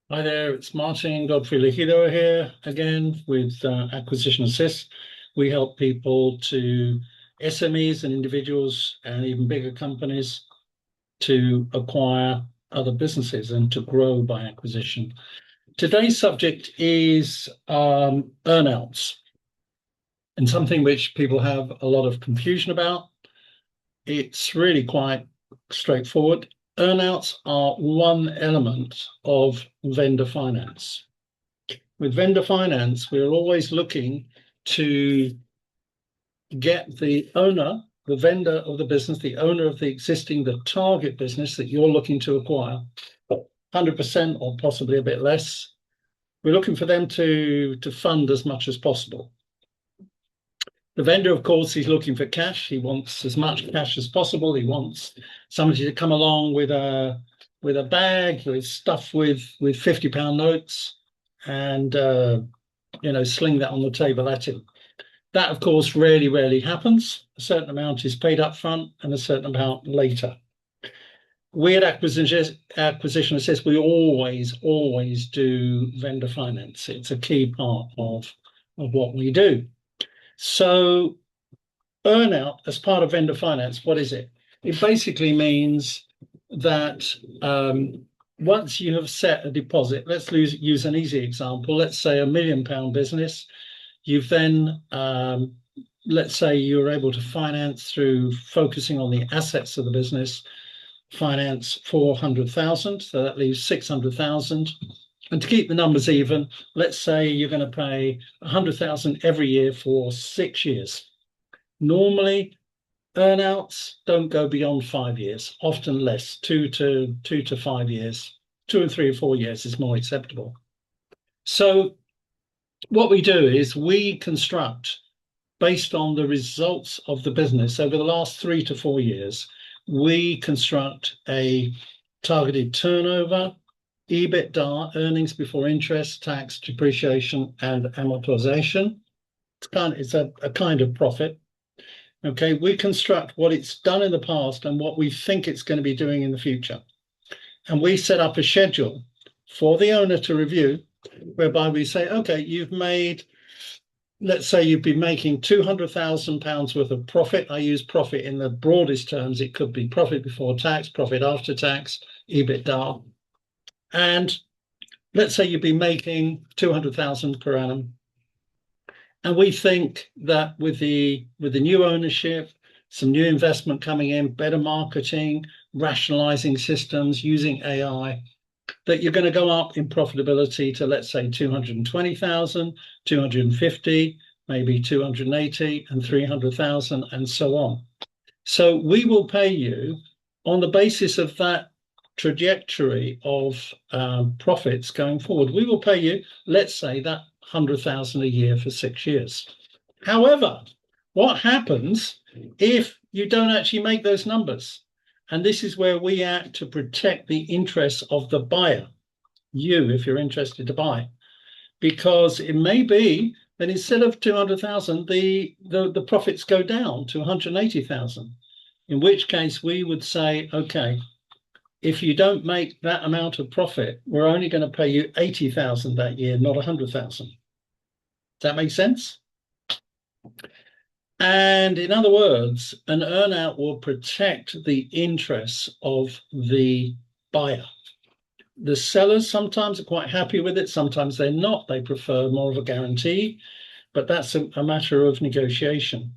Hi there, it's Martin Godfrey Legido here again with Acquisition Assist. We help people to SMEs and individuals and even bigger companies to acquire other businesses and to grow by acquisition. Today's subject is earnouts, and something which people have a lot of confusion about. It's really quite straightforward. Earnouts are one element of vendor finance. With vendor finance, we're always looking to get the owner, the vendor of the business, the owner of the target business that you're looking to acquire, 100% or possibly a bit less. We're looking for them to fund as much as possible. The vendor, of course, he's looking for cash. He wants as much cash as possible. He wants somebody to come along with a bag with stuff with £50 notes and sling that on the table at him. That, of course, rarely happens. A certain amount is paid up front and a certain amount later. We at Acquisition Assist, we always do vendor finance. It's a key part of what we do. So earnout as part of vendor finance, what is it? It basically means that once you have set a deposit, let's use an easy example. Let's say £1 million business. You've then, let's say you're able to finance through focusing on the assets of the business, finance 400,000. So that leaves 600,000. And to keep the numbers even, let's say you're going to pay 100,000 every year for 6 years. Normally, earnouts don't go beyond 5 years, often less, 2 to 5 years. 2 and 3 or 4 years is more acceptable. So what we do is we construct, based on the results of the business over the last 3 to 4 years, we construct a targeted turnover, EBITDA, earnings before interest, tax, depreciation, and amortization. It's a kind of profit. Okay, we construct what it's done in the past and what we think it's going to be doing in the future. And we set up a schedule for the owner to review, whereby we say, okay, let's say you've been making £200,000 worth of profit. I use profit in the broadest terms. It could be profit before tax, profit after tax, EBITDA. And let's say you've been making 200,000 per annum. And we think that with the new ownership, some new investment coming in, better marketing, rationalizing systems, using AI, that you're going to go up in profitability to, let's say, 220,000, 250, maybe 280 and 300,000 and so on. So we will pay you on the basis of that trajectory of profits going forward. We will pay you, let's say, that 100,000 a year for 6 years. However, what happens if you don't actually make those numbers? And this is where we act to protect the interests of the buyer, you, if you're interested to buy, because it may be that instead of 200,000, the profits go down to 180,000, in which case we would say, okay, if you don't make that amount of profit, we're only going to pay you 80,000 that year, not 100,000. Does that make sense? And in other words, an earnout will protect the interests of the buyer. The sellers sometimes are quite happy with it. Sometimes they're not. They prefer more of a guarantee, but that's a matter of negotiation.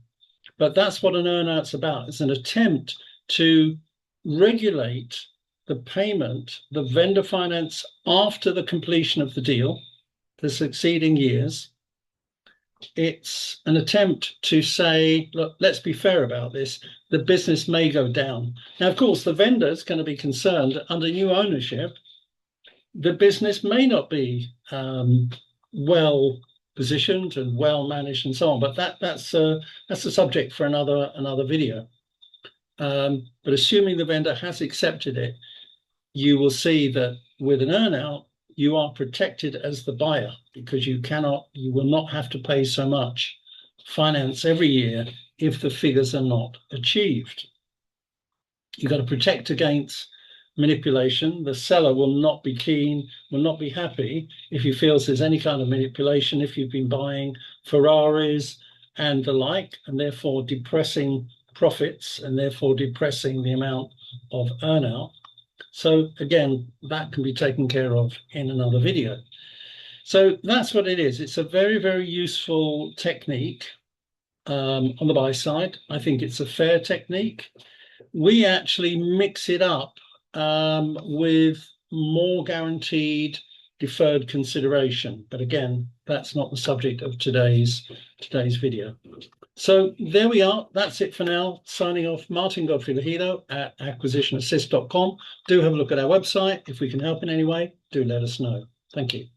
But that's what an earnout's about. It's an attempt to regulate the payment, the vendor finance after the completion of the deal, the succeeding years. It's an attempt to say, look, let's be fair about this. The business may go down. Now, of course, the vendor is going to be concerned that under new ownership, the business may not be well positioned and well managed and so on. But that's a subject for another video. But assuming the vendor has accepted it, you will see that with an earnout, you are protected as the buyer because you will not have to pay so much finance every year if the figures are not achieved. You've got to protect against manipulation. The seller will not be keen, will not be happy if he feels there's any kind of manipulation, if you've been buying Ferraris and the like, and therefore depressing profits and therefore depressing the amount of earnout. So again, that can be taken care of in another video. So that's what it is. It's a very, very useful technique on the buy side. I think it's a fair technique. We actually mix it up with more guaranteed deferred consideration. But again, that's not the subject of today's video. So there we are. That's it for now. Signing off, Martin Godfrey Lahido at acquisitionassist.com. Do have a look at our website. If we can help in any way, do let us know. Thank you.